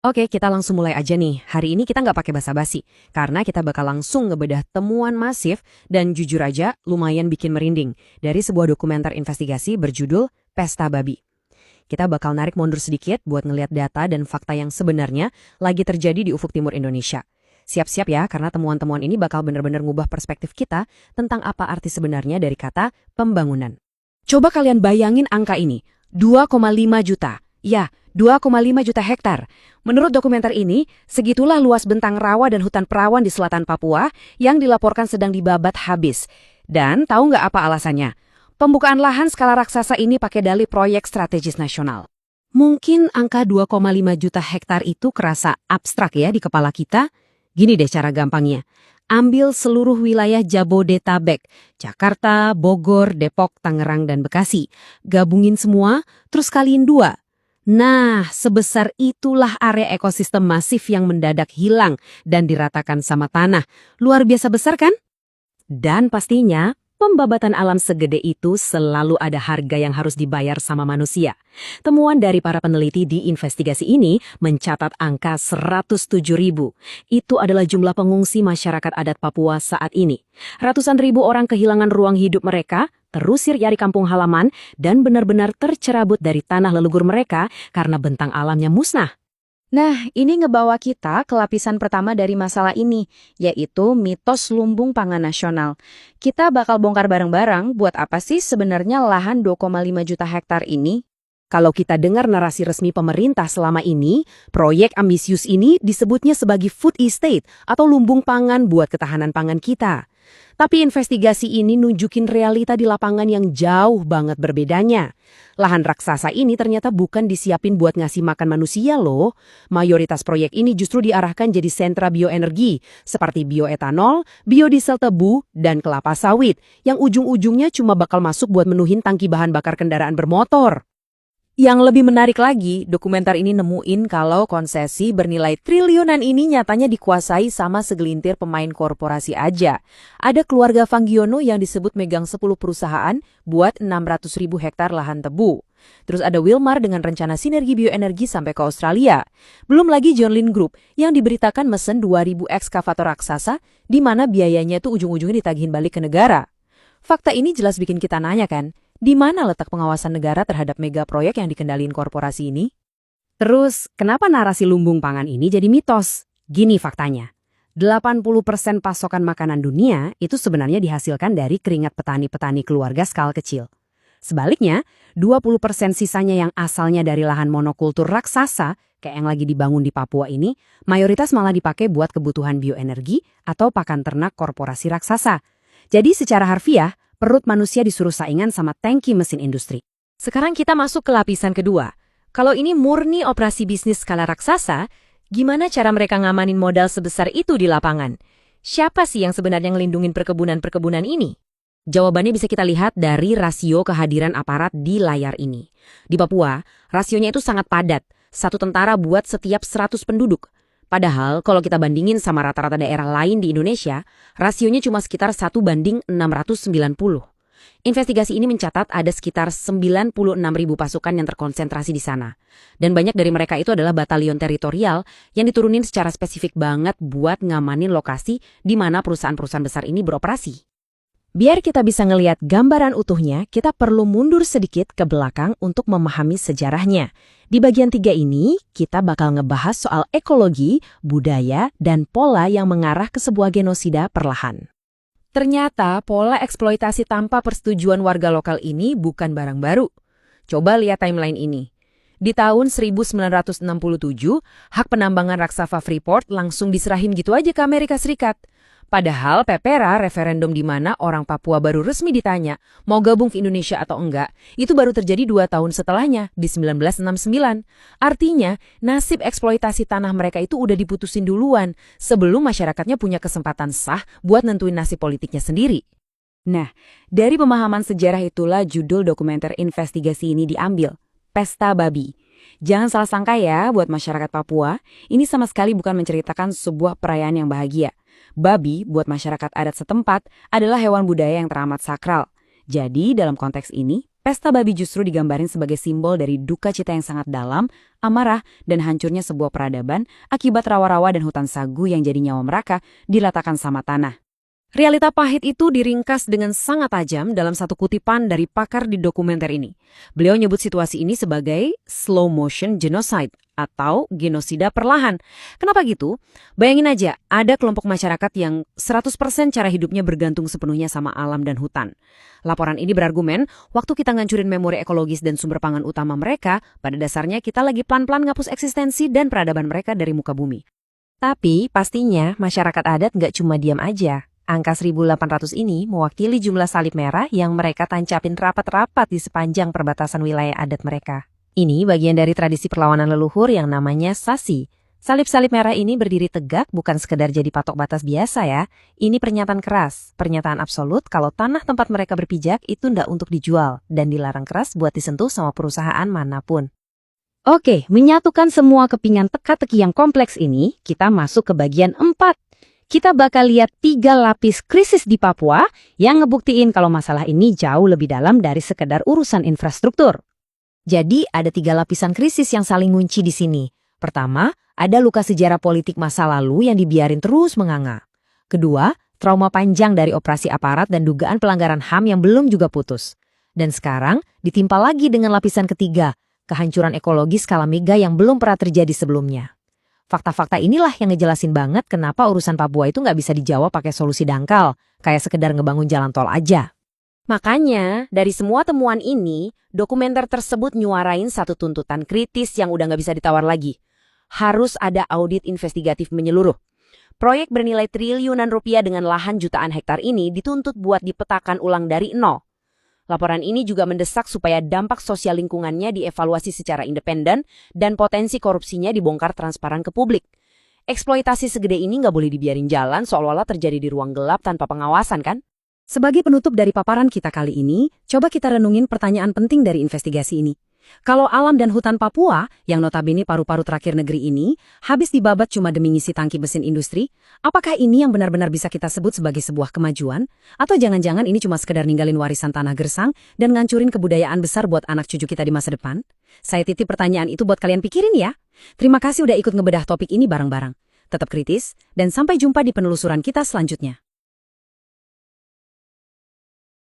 Oke, kita langsung mulai aja nih. Hari ini kita nggak pakai basa-basi, karena kita bakal langsung ngebedah temuan masif dan jujur aja lumayan bikin merinding dari sebuah dokumenter investigasi berjudul Pesta Babi. Kita bakal narik mundur sedikit buat ngelihat data dan fakta yang sebenarnya lagi terjadi di ufuk timur Indonesia. Siap-siap ya, karena temuan-temuan ini bakal bener-bener ngubah perspektif kita tentang apa arti sebenarnya dari kata pembangunan. Coba kalian bayangin angka ini, 2,5 juta. Ya, 2,5 juta hektar. Menurut dokumenter ini, segitulah luas bentang rawa dan hutan perawan di selatan Papua yang dilaporkan sedang dibabat habis. Dan tahu nggak apa alasannya? Pembukaan lahan skala raksasa ini pakai dalih proyek strategis nasional. Mungkin angka 2,5 juta hektar itu kerasa abstrak ya di kepala kita. Gini deh cara gampangnya. Ambil seluruh wilayah Jabodetabek, Jakarta, Bogor, Depok, Tangerang, dan Bekasi. Gabungin semua, terus kaliin 2. Nah, sebesar itulah area ekosistem masif yang mendadak hilang dan diratakan sama tanah. Luar biasa besar kan? Dan pastinya, pembabatan alam segede itu selalu ada harga yang harus dibayar sama manusia. Temuan dari para peneliti di investigasi ini mencatat angka 107.000. Itu adalah jumlah pengungsi masyarakat adat Papua saat ini. Ratusan ribu orang kehilangan ruang hidup mereka, terusir dari kampung halaman, dan benar-benar tercerabut dari tanah leluhur mereka karena bentang alamnya musnah. Nah, ini ngebawa kita ke lapisan pertama dari masalah ini, yaitu mitos lumbung pangan nasional. Kita bakal bongkar bareng-bareng buat apa sih sebenarnya lahan 2,5 juta hektar ini? Kalau kita dengar narasi resmi pemerintah selama ini, proyek ambisius ini disebutnya sebagai food estate atau lumbung pangan buat ketahanan pangan kita. Tapi investigasi ini nunjukin realita di lapangan yang jauh banget berbedanya. Lahan raksasa ini ternyata bukan disiapin buat ngasih makan manusia loh. Mayoritas proyek ini justru diarahkan jadi sentra bioenergi, seperti bioetanol, biodiesel tebu, dan kelapa sawit, yang ujung-ujungnya cuma bakal masuk buat menuhin tangki bahan bakar kendaraan bermotor. Yang lebih menarik lagi, dokumenter ini nemuin kalau konsesi bernilai triliunan ini nyatanya dikuasai sama segelintir pemain korporasi aja. Ada keluarga Vanggiono yang disebut megang 10 perusahaan buat 600.000 hektar lahan tebu. Terus ada Wilmar dengan rencana sinergi bioenergi sampai ke Australia. Belum lagi John Lynn Group yang diberitakan mesen 2.000 ekskavator raksasa di mana biayanya tuh ujung-ujungnya ditagihin balik ke negara. Fakta ini jelas bikin kita nanya kan, di mana letak pengawasan negara terhadap mega proyek yang dikendaliin korporasi ini? Terus, kenapa narasi lumbung pangan ini jadi mitos? Gini faktanya, 80% pasokan makanan dunia itu sebenarnya dihasilkan dari keringat petani-petani keluarga skala kecil. Sebaliknya, 20% sisanya yang asalnya dari lahan monokultur raksasa, kayak yang lagi dibangun di Papua ini, mayoritas malah dipakai buat kebutuhan bioenergi atau pakan ternak korporasi raksasa. Jadi secara harfiah, perut manusia disuruh saingan sama tangki mesin industri. Sekarang kita masuk ke lapisan kedua. Kalau ini murni operasi bisnis skala raksasa, gimana cara mereka ngamanin modal sebesar itu di lapangan? Siapa sih yang sebenarnya ngelindungin perkebunan-perkebunan ini? Jawabannya bisa kita lihat dari rasio kehadiran aparat di layar ini. Di Papua, rasionya itu sangat padat, 1 tentara buat setiap 100 penduduk. Padahal kalau kita bandingin sama rata-rata daerah lain di Indonesia, rasionya cuma sekitar 1:690. Investigasi ini mencatat ada sekitar 96.000 pasukan yang terkonsentrasi di sana. Dan banyak dari mereka itu adalah batalion teritorial yang diturunin secara spesifik banget buat ngamanin lokasi di mana perusahaan-perusahaan besar ini beroperasi. Biar kita bisa ngelihat gambaran utuhnya, kita perlu mundur sedikit ke belakang untuk memahami sejarahnya. Di bagian 3 ini, kita bakal ngebahas soal ekologi, budaya, dan pola yang mengarah ke sebuah genosida perlahan. Ternyata pola eksploitasi tanpa persetujuan warga lokal ini bukan barang baru. Coba lihat timeline ini. Di tahun 1967, hak penambangan raksasa Freeport langsung diserahin gitu aja ke Amerika Serikat. Padahal PPRA, referendum di mana orang Papua baru resmi ditanya mau gabung ke Indonesia atau enggak, itu baru terjadi 2 tahun setelahnya, di 1969. Artinya, nasib eksploitasi tanah mereka itu udah diputusin duluan, sebelum masyarakatnya punya kesempatan sah buat nentuin nasib politiknya sendiri. Nah, dari pemahaman sejarah itulah judul dokumenter investigasi ini diambil, Pesta Babi. Jangan salah sangka ya buat masyarakat Papua, ini sama sekali bukan menceritakan sebuah perayaan yang bahagia. Babi buat masyarakat adat setempat adalah hewan budaya yang teramat sakral. Jadi dalam konteks ini, Pesta babi justru digambarin sebagai simbol dari duka cita yang sangat dalam, amarah, dan hancurnya sebuah peradaban akibat rawa-rawa dan hutan sagu yang jadi nyawa mereka diletakkan sama tanah. Realita pahit itu diringkas dengan sangat tajam dalam satu kutipan dari pakar di dokumenter ini. Beliau nyebut situasi ini sebagai slow motion genocide atau genosida perlahan. Kenapa gitu? Bayangin aja, ada kelompok masyarakat yang 100% cara hidupnya bergantung sepenuhnya sama alam dan hutan. Laporan ini berargumen, waktu kita ngancurin memori ekologis dan sumber pangan utama mereka, pada dasarnya kita lagi pelan-pelan ngapus eksistensi dan peradaban mereka dari muka bumi. Tapi pastinya masyarakat adat nggak cuma diam aja. Angka 1.800 ini mewakili jumlah salib merah yang mereka tancapin rapat-rapat di sepanjang perbatasan wilayah adat mereka. Ini bagian dari tradisi perlawanan leluhur yang namanya sasi. Salib-salib merah ini berdiri tegak bukan sekedar jadi patok batas biasa ya. Ini pernyataan keras, pernyataan absolut kalau tanah tempat mereka berpijak itu ndak untuk dijual dan dilarang keras buat disentuh sama perusahaan manapun. Oke, menyatukan semua kepingan teka-teki yang kompleks ini, kita masuk ke bagian 4. Kita bakal lihat 3 lapis krisis di Papua yang ngebuktiin kalau masalah ini jauh lebih dalam dari sekedar urusan infrastruktur. Jadi ada 3 lapisan krisis yang saling ngunci di sini. Pertama, ada luka sejarah politik masa lalu yang dibiarin terus menganga. Kedua, trauma panjang dari operasi aparat dan dugaan pelanggaran HAM yang belum juga putus. Dan sekarang ditimpa lagi dengan lapisan ketiga, kehancuran ekologi skala mega yang belum pernah terjadi sebelumnya. Fakta-fakta inilah yang ngejelasin banget kenapa urusan Papua itu nggak bisa dijawab pakai solusi dangkal, kayak sekedar ngebangun jalan tol aja. Makanya, dari semua temuan ini, dokumenter tersebut nyuarain satu tuntutan kritis yang udah nggak bisa ditawar lagi. Harus ada audit investigatif menyeluruh. Proyek bernilai triliunan rupiah dengan lahan jutaan hektar ini dituntut buat dipetakan ulang dari nol. Laporan ini juga mendesak supaya dampak sosial lingkungannya dievaluasi secara independen dan potensi korupsinya dibongkar transparan ke publik. Eksploitasi segede ini nggak boleh dibiarin jalan seolah-olah terjadi di ruang gelap tanpa pengawasan kan? Sebagai penutup dari paparan kita kali ini, coba kita renungin pertanyaan penting dari investigasi ini. Kalau alam dan hutan Papua, yang notabene paru-paru terakhir negeri ini, habis dibabat cuma demi ngisi tangki mesin industri, apakah ini yang benar-benar bisa kita sebut sebagai sebuah kemajuan? Atau jangan-jangan ini cuma sekedar ninggalin warisan tanah gersang dan ngancurin kebudayaan besar buat anak cucu kita di masa depan? Saya titip pertanyaan itu buat kalian pikirin ya. Terima kasih udah ikut ngebedah topik ini bareng-bareng. Tetap kritis, dan sampai jumpa di penelusuran kita selanjutnya.